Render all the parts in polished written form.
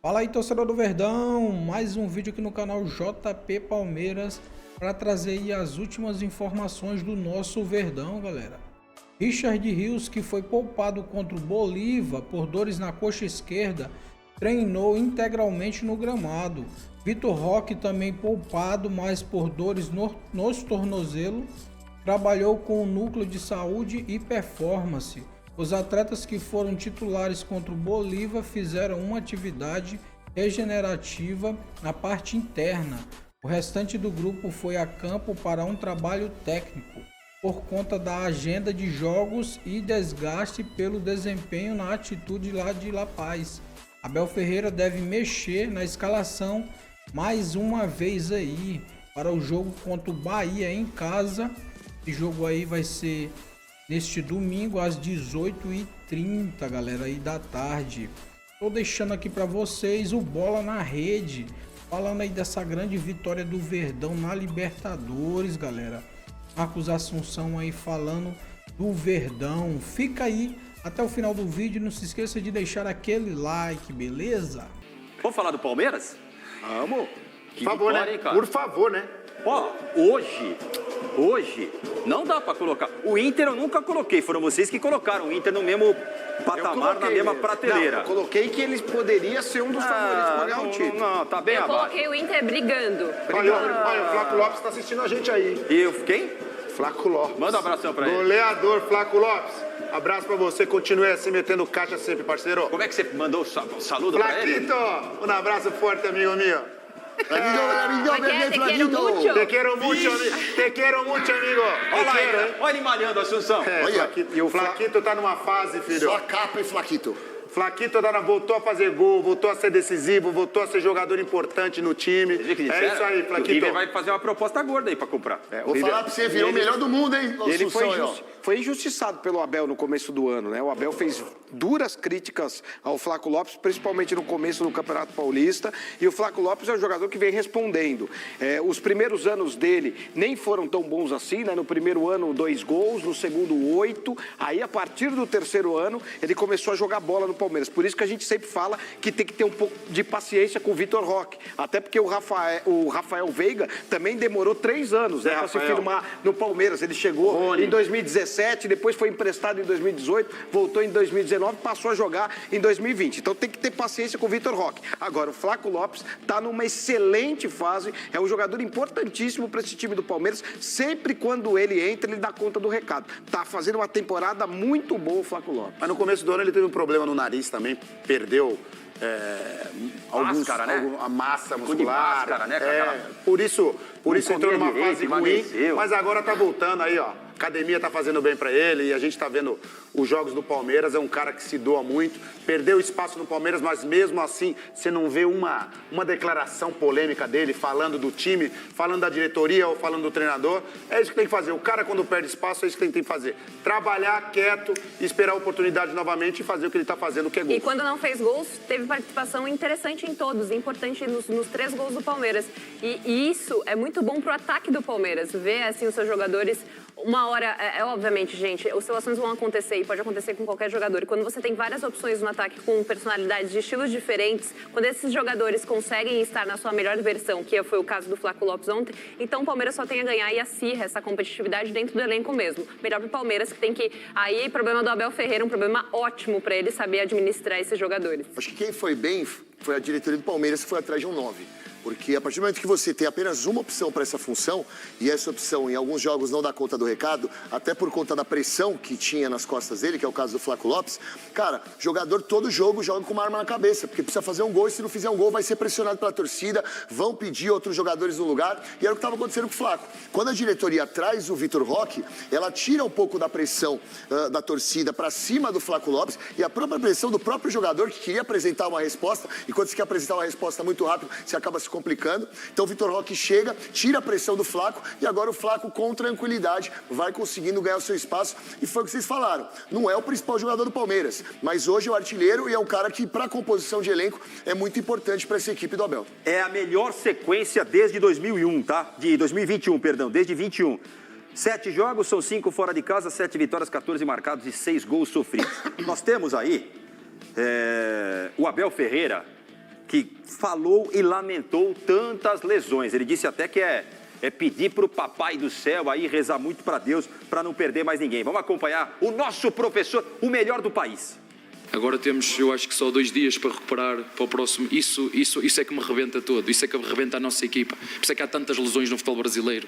Fala aí, torcedor do Verdão, mais um vídeo aqui no canal JP Palmeiras para trazer aí as últimas informações do nosso Verdão, galera. Richard Rios, que foi poupado contra o Bolívar por dores na coxa esquerda, treinou integralmente no gramado. Vitor Roque, também poupado, mas por dores nos tornozelos, trabalhou com o núcleo de saúde e performance. Os atletas que foram titulares contra o Bolívar fizeram uma atividade regenerativa na parte interna. O restante do grupo foi a campo para um trabalho técnico, por conta da agenda de jogos e desgaste pelo desempenho na atitude lá de La Paz. Abel Ferreira deve mexer na escalação mais uma vez aí para o jogo contra o Bahia em casa. Esse jogo aí vai ser neste domingo às 18h30, galera, aí da tarde. Tô deixando aqui para vocês o Bola na Rede, falando aí dessa grande vitória do Verdão na Libertadores, galera. Marcos Assunção aí falando do Verdão. Fica aí até o final do vídeo, não se esqueça de deixar aquele like, beleza? Vamos falar do Palmeiras? Vamos. Que Por favor, vitória, né? hein, cara? Por favor, né? Ó, hoje, não dá pra colocar. O Inter eu nunca coloquei, foram vocês que colocaram o Inter no mesmo patamar, na mesma prateleira. Não, eu coloquei que eles poderiam ser um dos favoritos para ganhar o título. Não, tá bem Eu abaixo. coloquei o Inter brigando. Olha, o Flaco Lopes tá assistindo a gente aí. E quem? Flaco Lopes. Manda um abração pra ele. Goleador, Flaco Lopes. Abraço pra você, continue assim metendo caixa sempre, parceiro. Como é que você mandou o saludo pra ele? Flaquito, um abraço forte, amigo meu. Te quiero mucho. Te quero muito, amigo. Te quero muito, amigo. Olha lá, Te quero, hein? olha ele malhando, Assunção. Olha, Flaquito. E o Flaquito tá numa fase, filho. Só capa e Flaquito. Flaquito voltou a fazer gol, voltou a ser decisivo, voltou a ser jogador importante no time. É isso aí, O Flaquito. River vai fazer uma proposta gorda aí pra comprar. Vou falar pra você, virou o melhor do mundo, hein? Ele Assunção, foi injustiçado pelo Abel no começo do ano, né? O Abel fez duras críticas ao Flaco Lopes, principalmente no começo do Campeonato Paulista, e o Flaco Lopes é um jogador que vem respondendo. Os primeiros anos dele nem foram tão bons assim, né? No primeiro ano, 2 gols, no segundo, 8. Aí, a partir do terceiro ano, ele começou a jogar bola no Palmeiras. Por isso que a gente sempre fala que tem que ter um pouco de paciência com o Vitor Roque. Até porque o Rafael Veiga também demorou 3 anos, né, para se firmar no Palmeiras. Ele chegou em 2017, depois foi emprestado em 2018, voltou em 2019, passou a jogar em 2020. Então tem que ter paciência com o Vitor Roque. Agora, o Flaco Lopes está numa excelente fase, é um jogador importantíssimo para esse time do Palmeiras. Sempre quando ele entra, ele dá conta do recado. Tá fazendo uma temporada muito boa o Flaco Lopes. Mas no começo do ano ele teve um problema no nariz também, perdeu Máscara, né? a massa Ficou de muscular. máscara, né, cara? Por isso entrou numa comia fase direito, ruim, emagreceu. mas agora tá voltando aí, ó. Academia tá fazendo bem pra ele e a gente tá vendo os jogos do Palmeiras. É um cara que se doa muito, perdeu espaço no Palmeiras, mas mesmo assim você não vê uma declaração polêmica dele falando do time, falando da diretoria ou falando do treinador. É isso que tem que fazer. O cara, quando perde espaço, é isso que tem que fazer. Trabalhar quieto, esperar a oportunidade novamente e fazer o que ele tá fazendo, que é gol. E quando não fez gols, teve participação interessante em todos, importante nos 3 gols do Palmeiras. E isso é muito bom pro ataque do Palmeiras, ver assim os seus jogadores. Uma hora, obviamente, gente, oscilações vão acontecer e pode acontecer com qualquer jogador. E quando você tem várias opções no ataque com personalidades de estilos diferentes, quando esses jogadores conseguem estar na sua melhor versão, que foi o caso do Flaco Lopes ontem, então o Palmeiras só tem a ganhar e acirra essa competitividade dentro do elenco mesmo. Melhor pro Palmeiras, que tem que... Aí, problema do Abel Ferreira, um problema ótimo para ele saber administrar esses jogadores. Acho que quem foi bem foi a diretoria do Palmeiras, que foi atrás de um 9. Porque a partir do momento que você tem apenas uma opção para essa função, e essa opção em alguns jogos não dá conta do recado, até por conta da pressão que tinha nas costas dele, que é o caso do Flaco Lopes, cara, jogador todo jogo joga com uma arma na cabeça, porque precisa fazer um gol, e se não fizer um gol vai ser pressionado pela torcida, vão pedir outros jogadores no lugar, e era o que estava acontecendo com o Flaco. Quando a diretoria traz o Vitor Roque, ela tira um pouco da pressão da torcida para cima do Flaco Lopes, e a própria pressão do próprio jogador que queria apresentar uma resposta, e quando você quer apresentar uma resposta muito rápido, você acaba se complicando. Então o Vitor Roque chega, tira a pressão do Flaco e agora o Flaco com tranquilidade vai conseguindo ganhar o seu espaço. E foi o que vocês falaram, não é o principal jogador do Palmeiras, mas hoje é o artilheiro e é um cara que para a composição de elenco é muito importante para essa equipe do Abel. É a melhor sequência desde 2001, tá? De 2021, perdão, desde 21. 7 jogos, são 5 fora de casa, 7 vitórias, 14 marcados e 6 gols sofridos. Nós temos aí o Abel Ferreira, que falou e lamentou tantas lesões. Ele disse até que é pedir para o papai do céu aí rezar muito para Deus para não perder mais ninguém. Vamos acompanhar o nosso professor, o melhor do país. Agora temos, eu acho que só 2 dias para recuperar para o próximo. Isso é que me rebenta todo, isso é que me rebenta a nossa equipa. Por isso é que há tantas lesões no futebol brasileiro.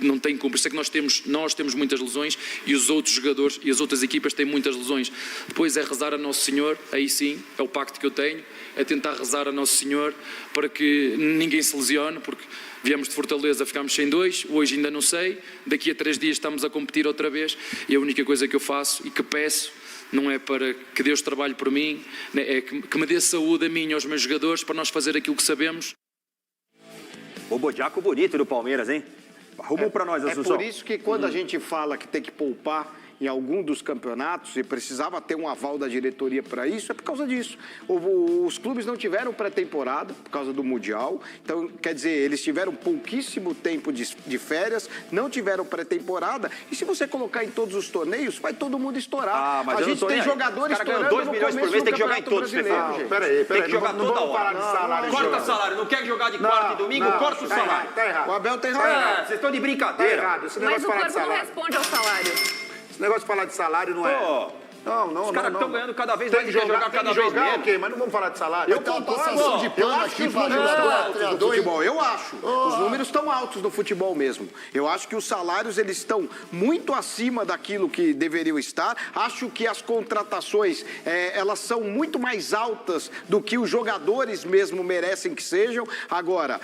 Não tem como. Por isso é que nós temos muitas lesões e os outros jogadores e as outras equipas têm muitas lesões. Depois é rezar a Nosso Senhor, aí sim, é o pacto que eu tenho, é tentar rezar a Nosso Senhor para que ninguém se lesione, porque viemos de Fortaleza, ficámos sem 2, hoje ainda não sei, daqui a 3 dias estamos a competir outra vez e a única coisa que eu faço e que peço não é para que Deus trabalhe por mim, é que me dê saúde a mim e aos meus jogadores para nós fazer aquilo que sabemos. O Bodiaco bonito do Palmeiras, hein? Arrumou para nós, Assunção. É por isso que quando a gente fala que tem que poupar em algum dos campeonatos e precisava ter um aval da diretoria para isso, é por causa disso. Os clubes não tiveram pré-temporada por causa do Mundial, então, quer dizer, eles tiveram pouquíssimo tempo de férias, não tiveram pré-temporada, e se você colocar em todos os torneios, vai todo mundo estourar. Mas a gente tem jogadores estourando 2 milhões por mês, tem que jogar em todos, Peraí, tem que jogar toda hora. Falar de salário. Corta salário, não quer jogar de quarta e domingo, corta o salário. Tá errado. O Abel tem razão. Vocês estão de brincadeira. Tá errado. Esse Mas negócio o de falar de corpo não salário. responde ao salário. Esse negócio de falar de salário não é. Não. Os caras estão ganhando cada vez Tem mais que e quer jogar cada vez menos. ok, mas não vamos falar de salário. Eu tenho uma passação de pano aqui para jogador, treinador. Futebol, eu acho. Os números estão altos no futebol mesmo. Eu acho que os salários eles estão muito acima daquilo que deveriam estar. Acho que as contratações elas são muito mais altas do que os jogadores mesmo merecem que sejam. Agora,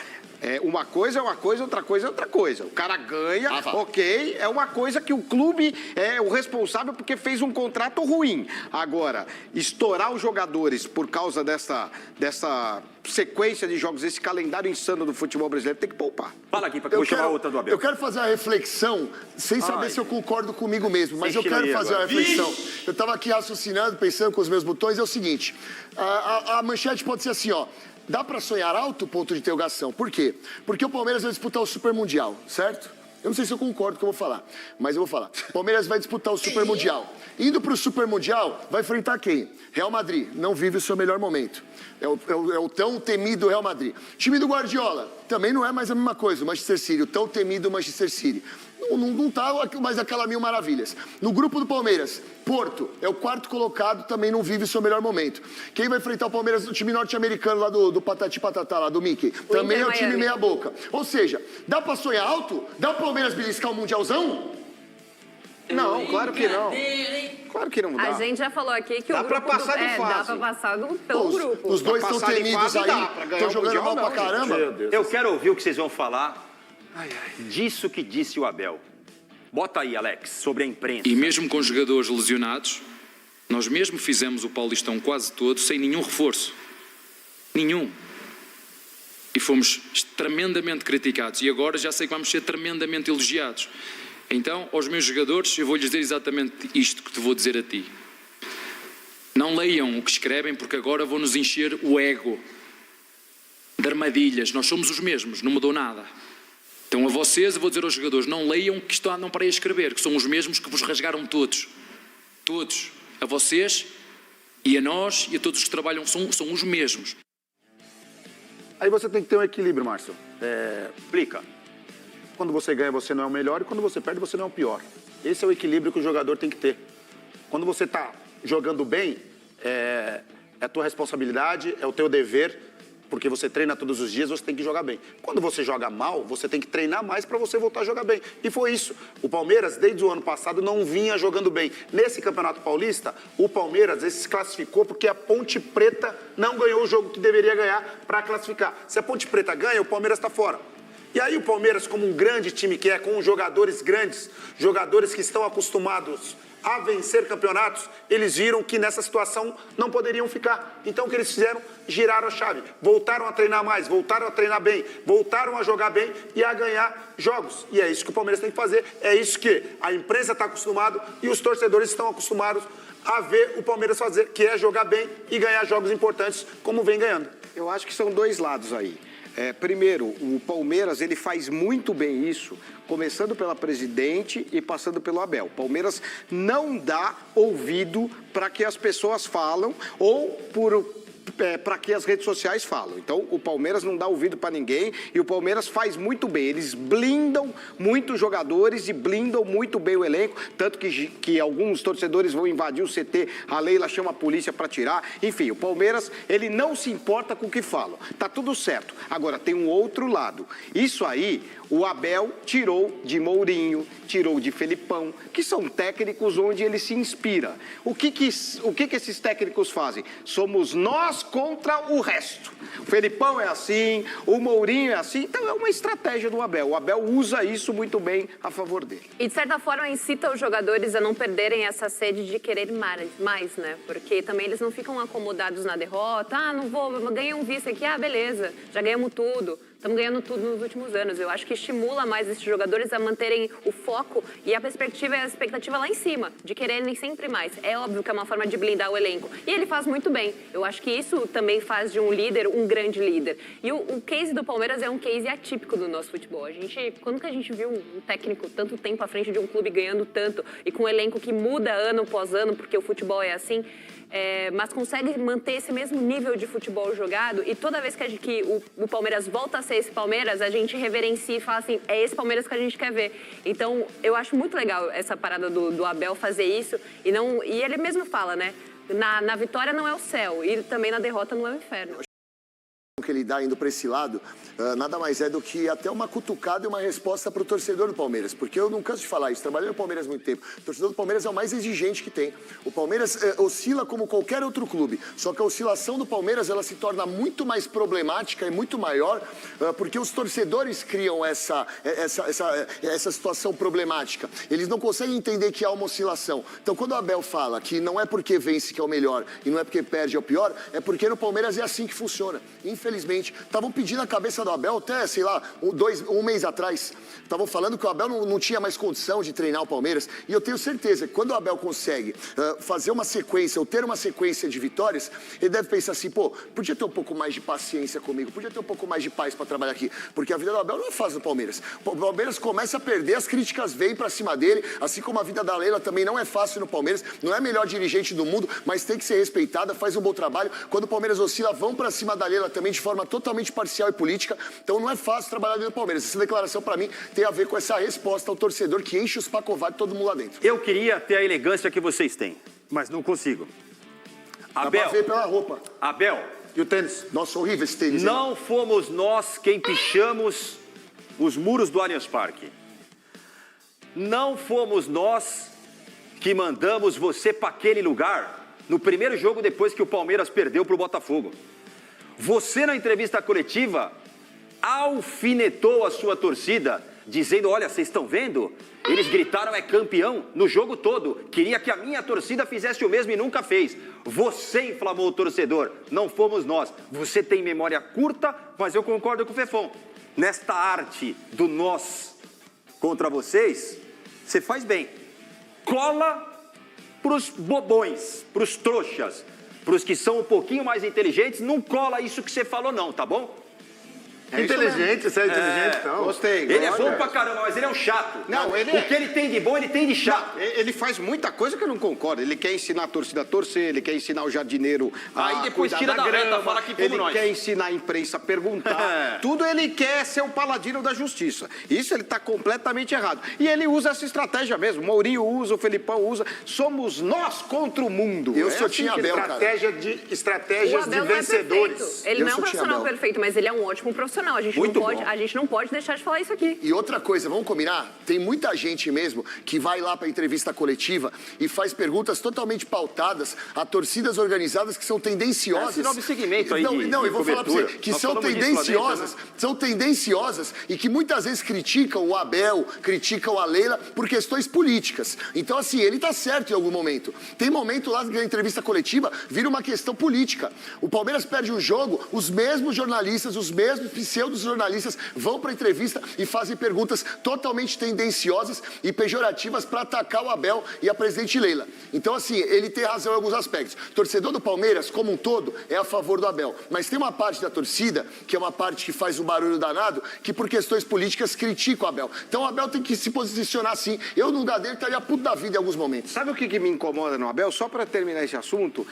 uma coisa é uma coisa, outra coisa é outra coisa. O cara ganha, ok, é uma coisa que o clube é o responsável porque fez um contrato ruim. Agora, estourar os jogadores por causa dessa sequência de jogos, esse calendário insano do futebol brasileiro, tem que poupar. Fala aqui, para eu chamar a outra do Abel. Eu quero fazer uma reflexão, sem saber se eu concordo comigo mesmo, mas eu quero fazer uma reflexão. Eu estava aqui raciocinando, pensando com os meus botões, é o seguinte, a manchete pode ser assim, ó, dá para sonhar alto? Ponto de interrogação. Por quê? Porque o Palmeiras vai disputar o Super Mundial, certo? Eu não sei se eu concordo com o que eu vou falar, mas eu vou falar. O Palmeiras vai disputar o Super Mundial. Indo para o Super Mundial, vai enfrentar quem? Real Madrid. Não vive o seu melhor momento. É o tão temido Real Madrid. Time do Guardiola, também não é mais a mesma coisa. O Manchester City, o tão temido Manchester City. Não tá mais aquela mil maravilhas. No grupo do Palmeiras, Porto é o 4º colocado, também não vive o seu melhor momento. Quem vai enfrentar o Palmeiras? O time norte-americano lá do Patati Patatá, lá do Mickey. Também é o time meia boca. Ou seja, dá pra sonhar alto? Dá o Palmeiras beliscar o Mundialzão? Não, claro que não. Claro que não dá. A gente já falou aqui que dá o grupo pra passar de fase. dá pra passar pelo grupo. Os dois estão temidos aí, estão jogando mal pra caramba. Eu quero ouvir o que vocês vão falar disso que disse o Abel. Bota aí, Alex, sobre a imprensa. E mesmo com jogadores lesionados, nós mesmo fizemos o Paulistão quase todo sem nenhum reforço. Nenhum. E fomos tremendamente criticados. E agora já sei que vamos ser tremendamente elogiados. Então, aos meus jogadores, eu vou lhes dizer exatamente isto que te vou dizer a ti. Não leiam o que escrevem, porque agora vão-nos encher o ego de armadilhas. Nós somos os mesmos, não mudou nada. Então a vocês, eu vou dizer aos jogadores, não leiam que isto andam para aí a escrever, que são os mesmos que vos rasgaram todos. Todos. A vocês e a nós e a todos os que trabalham são os mesmos. Aí você tem que ter um equilíbrio, Márcio. Explica. Quando você ganha, você não é o melhor, e quando você perde, você não é o pior. Esse é o equilíbrio que o jogador tem que ter. Quando você está jogando bem, é a tua responsabilidade, é o teu dever, porque você treina todos os dias, você tem que jogar bem. Quando você joga mal, você tem que treinar mais para você voltar a jogar bem. E foi isso. O Palmeiras, desde o ano passado, não vinha jogando bem. Nesse Campeonato Paulista, o Palmeiras se classificou porque a Ponte Preta não ganhou o jogo que deveria ganhar para classificar. Se a Ponte Preta ganha, o Palmeiras está fora. E aí o Palmeiras, como um grande time que é, com jogadores grandes, jogadores que estão acostumados a vencer campeonatos, eles viram que nessa situação não poderiam ficar. Então o que eles fizeram? Giraram a chave. Voltaram a treinar mais, voltaram a treinar bem, voltaram a jogar bem e a ganhar jogos. E é isso que o Palmeiras tem que fazer, é isso que a imprensa está acostumado e os torcedores estão acostumados a ver o Palmeiras fazer, que é jogar bem e ganhar jogos importantes, como vem ganhando. Eu acho que são dois lados aí. Primeiro, o Palmeiras ele faz muito bem isso, começando pela presidente e passando pelo Abel. O Palmeiras não dá ouvido para que as pessoas falam ou por para que as redes sociais falam. Então, o Palmeiras não dá ouvido para ninguém e o Palmeiras faz muito bem. Eles blindam muito os jogadores e blindam muito bem o elenco, tanto que alguns torcedores vão invadir o CT, a Leila chama a polícia para tirar. Enfim, o Palmeiras, ele não se importa com o que falam. Tá tudo certo. Agora, tem um outro lado. Isso aí, o Abel tirou de Mourinho, tirou de Felipão, que são técnicos onde ele se inspira. O que esses técnicos fazem? Somos nós contra o resto. O Felipão é assim, o Mourinho é assim, então é uma estratégia do Abel. O Abel usa isso muito bem a favor dele. E, de certa forma, incita os jogadores a não perderem essa sede de querer mais, né? Porque também eles não ficam acomodados na derrota. Ah, não vou, ganhei um vice aqui, ah, beleza, já ganhamos tudo. Estamos ganhando tudo nos últimos anos. Eu acho que estimula mais esses jogadores a manterem o foco e a perspectiva e a expectativa lá em cima, de quererem sempre mais. É óbvio que é uma forma de blindar o elenco. E ele faz muito bem. Eu acho que isso também faz de um líder um grande líder. E o case do Palmeiras é um case atípico do nosso futebol. Quando que a gente viu um técnico tanto tempo à frente de um clube ganhando tanto e com um elenco que muda ano após ano, porque o futebol é assim, mas consegue manter esse mesmo nível de futebol jogado e toda vez que o Palmeiras volta a ser esse Palmeiras, a gente reverencia e fala assim, é esse Palmeiras que a gente quer ver. Então, eu acho muito legal essa parada do Abel fazer isso e ele mesmo fala, né? Na vitória não é o céu e também na derrota não é o inferno. Que ele dá indo para esse lado, nada mais é do que até uma cutucada e uma resposta para o torcedor do Palmeiras, porque eu não canso de falar isso, trabalhei no Palmeiras há muito tempo, o torcedor do Palmeiras é o mais exigente que tem. O Palmeiras oscila como qualquer outro clube, só que a oscilação do Palmeiras ela se torna muito mais problemática e muito maior, porque os torcedores criam essa situação problemática. Eles não conseguem entender que há uma oscilação. Então, quando o Abel fala que não é porque vence que é o melhor e não é porque perde é o pior, é porque no Palmeiras é assim que funciona. Infelizmente, estavam pedindo a cabeça do Abel até, sei lá, um mês atrás. Estavam falando que o Abel não tinha mais condição de treinar o Palmeiras. E eu tenho certeza que quando o Abel consegue fazer uma sequência, ou ter uma sequência de vitórias, ele deve pensar assim, pô, podia ter um pouco mais de paciência comigo, podia ter um pouco mais de paz para trabalhar aqui. Porque a vida do Abel não é fácil no Palmeiras. O Palmeiras começa a perder, as críticas vêm para cima dele, assim como a vida da Leila também não é fácil no Palmeiras. Não é a melhor dirigente do mundo, mas tem que ser respeitada, faz um bom trabalho. Quando o Palmeiras oscila, vão para cima da Leila também de forma totalmente parcial e política, então não é fácil trabalhar dentro do Palmeiras. Essa declaração, para mim, tem a ver com essa resposta ao torcedor que enche os pacovados de todo mundo lá dentro. Eu queria ter a elegância que vocês têm, mas não consigo. Dá pra ver pela roupa. Abel. E o tênis? Nossa, horrível esse tênis. Não fomos nós quem pichamos os muros do Allianz Parque. Não fomos nós que mandamos você para aquele lugar no primeiro jogo depois que o Palmeiras perdeu para o Botafogo. Você, na entrevista coletiva, alfinetou a sua torcida, dizendo, olha, vocês estão vendo? Eles gritaram, é campeão, no jogo todo. Queria que a minha torcida fizesse o mesmo e nunca fez. Você inflamou o torcedor, não fomos nós. Você tem memória curta, mas eu concordo com o Fefão. Nesta arte do nós contra vocês, você faz bem. Cola pros bobões, pros trouxas. Para os que são um pouquinho mais inteligentes, não cola isso que você falou não, tá bom? É inteligente, você é inteligente, então. Gostei. Ele é bom pra caramba, mas ele é um chato. Não, ele O que ele tem de bom, ele tem de chato. Ele faz muita coisa que eu não concordo. Ele quer ensinar a torcida a torcer, ele quer ensinar o jardineiro a Aí depois cuidar tira da grama, reta, fala que como ele nós. quer ensinar a imprensa a perguntar. Tudo ele quer ser o paladino da justiça. Isso ele está completamente errado. E ele usa essa estratégia mesmo. O Mourinho usa, o Felipão usa. Somos nós contra o mundo. Eu só tinha Abel, cara. Estratégias de vencedores. Ele não é um profissional perfeito, mas ele é um ótimo profissional. A gente não pode deixar de falar isso aqui. E outra coisa, vamos combinar? Tem muita gente mesmo que vai lá para entrevista coletiva e faz perguntas totalmente pautadas a torcidas organizadas que são tendenciosas. Esse novo segmento aí eu vou falar para você, que são tendenciosas e que muitas vezes criticam o Abel, criticam a Leila por questões políticas. Então, assim, ele tá certo em algum momento. Tem momento lá na entrevista coletiva, vira uma questão política. O Palmeiras perde um jogo, os mesmos jornalistas, os mesmos pseudo-jornalistas vão para entrevista e fazem perguntas totalmente tendenciosas e pejorativas para atacar o Abel e a presidente Leila. Então, assim, ele tem razão em alguns aspectos. O torcedor do Palmeiras, como um todo, é a favor do Abel. Mas tem uma parte da torcida, que é uma parte que faz um barulho danado, que por questões políticas critica o Abel. Então o Abel tem que se posicionar assim. Eu, no lugar dele, estaria puto da vida em alguns momentos. Sabe o que me incomoda no Abel? Só para terminar esse assunto,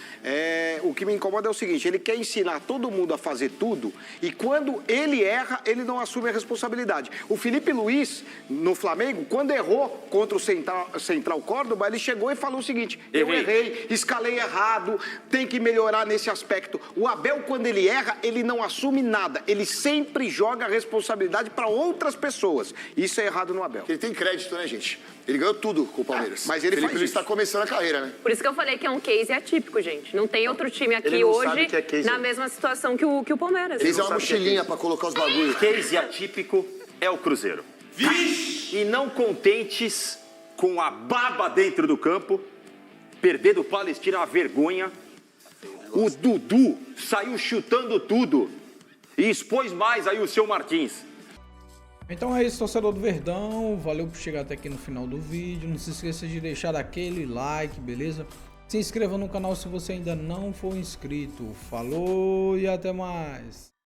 o que me incomoda é o seguinte, ele quer ensinar todo mundo a fazer tudo e quando ele erra, ele não assume a responsabilidade. O Felipe Luiz, no Flamengo, quando errou contra o Central Córdoba, ele chegou e falou o seguinte, eu errei, escalei errado, tem que melhorar nesse aspecto. O Abel, quando ele erra, ele não assume nada, ele sempre joga a responsabilidade para outras pessoas. Isso é errado no Abel. Ele tem crédito, né, gente? Ele ganhou tudo com o Palmeiras. Mas ele Felipe Luiz está começando a carreira, né? Por isso que eu falei que é um case atípico, gente. Não tem outro time aqui hoje na mesma situação que o Palmeiras. Fez uma mochilinha para colocar os bagulhos. Case atípico é o Cruzeiro. E não contentes com a baba dentro do campo, perder do Palestina é uma vergonha. O Dudu saiu chutando tudo e expôs mais aí o seu Martins. Então é isso, torcedor do Verdão. Valeu por chegar até aqui no final do vídeo. Não se esqueça de deixar aquele like, beleza? Se inscreva no canal se você ainda não for inscrito. Falou e até mais.